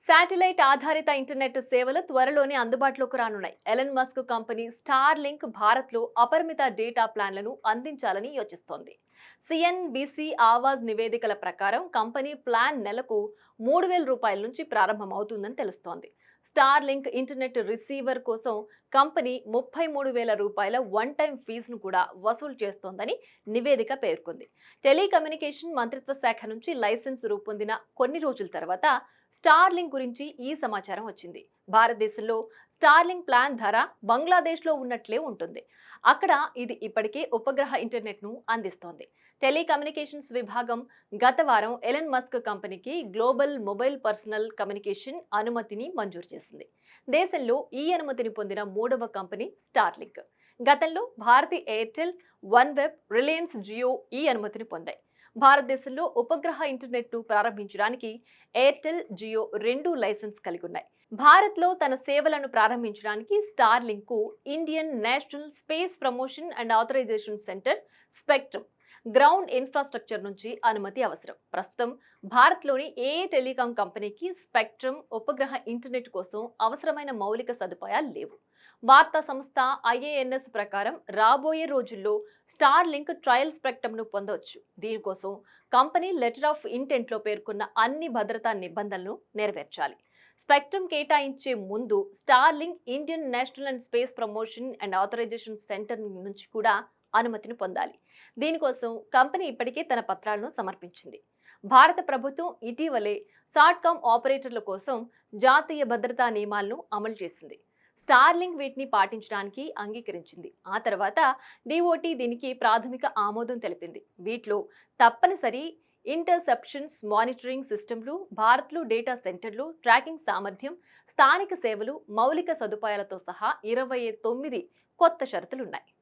Satellite ఆధారిత internet సేవలు త్వరలోనే అందుబాటులోకి రానున్నాయి. Elon Musk company star link భారత్లో అపరిమిత డేటా ప్లాన్లను అందించాలని యోచిస్తోంది. సిఎన్బిసి ఆవాజ్ నివేదికల ప్రకారం కంపెనీ ప్లాన్ నెలకు రూ. 3,000 నుంచి ప్రారంభమవుతుందని తెలుస్తోంది. స్టార్ లింక్ ఇంటర్నెట్ రిసీవర్ కోసం కంపెనీ రూ. 33,000 వన్ టైం ఫీజును కూడా వసూలు చేస్తోందని నివేదిక పేర్కొంది. టెలికమ్యూనికేషన్ మంత్రిత్వ శాఖ నుంచి లైసెన్స్ రూపొందిన కొన్ని రోజుల తర్వాత స్టార్లింక్ గురించి ఈ సమాచారం వచ్చింది. భారతదేశంలో స్టార్లింక్ ప్లాన్ ధర బంగ్లాదేశ్లో ఉన్నట్లే ఉంటుంది. అక్కడ ఇది ఇప్పటికే ఉపగ్రహ ఇంటర్నెట్ను అందిస్తోంది. టెలికమ్యూనికేషన్స్ విభాగం గత వారం ఎలన్ మస్క్ కంపెనీకి గ్లోబల్ మొబైల్ పర్సనల్ కమ్యూనికేషన్ అనుమతిని మంజూరు చేసింది. దేశంలో ఈ అనుమతిని పొందిన మూడవ కంపెనీ స్టార్లింక్. గతంలో Bharti Airtel, OneWeb, Reliance Jio ఈ అనుమతిని పొందాయి. భారతదేశంలో ఉపగ్రహ ఇంటర్నెట్ను ప్రారంభించడానికి ఎయిర్టెల్, జియో రెండూ లైసెన్స్ కలిగి ఉన్నాయి. భారత్లో తన సేవలను ప్రారంభించడానికి స్టార్లింక్కు Indian national space promotion and authorisation centre spectrum ground infrastructure నుంచి అనుమతి అవసరం. ప్రస్తుతం భారత్లోని ఏ టెలికాం కంపెనీకి స్పెక్ట్రమ్ ఉపగ్రహ ఇంటర్నెట్ కోసం అవసరమైన మౌలిక సదుపాయాలు లేవు. వార్తా సంస్థ ఐఏఎన్ఎస్ ప్రకారం రాబోయే రోజుల్లో స్టార్ లింక్ ట్రయల్ స్పెక్ట్రమ్ను పొందవచ్చు. దీనికోసం కంపెనీ లెటర్ ఆఫ్ ఇంటెంట్లో పేర్కొన్న అన్ని భద్రతా నిబంధనలను నెరవేర్చాలి. స్పెక్ట్రమ్ కేటాయించే ముందు Starlink Indian National and Space promotion and authorisation Centre నుంచి కూడా అనుమతిని పొందాలి. దీనికోసం కంపెనీ ఇప్పటికే తన పత్రాలను సమర్పించింది. భారత ప్రభుత్వం ఇటీవలే సాట్కామ్ ఆపరేటర్ల కోసం జాతీయ భద్రతా నియమాలను అమలు చేసింది. స్టార్లింక్ వీటిని పాటించడానికి అంగీకరించింది. ఆ తర్వాత డిఓటి దీనికి ప్రాథమిక ఆమోదం తెలిపింది. వీటిలో తప్పనిసరి ఇంటర్సెప్షన్స్ మానిటరింగ్ సిస్టమ్లు, భారత్లో డేటా సెంటర్లు, ట్రాకింగ్ సామర్థ్యం, స్థానిక సేవలు, మౌలిక సదుపాయాలతో సహా 29 కొత్త షరతులున్నాయి.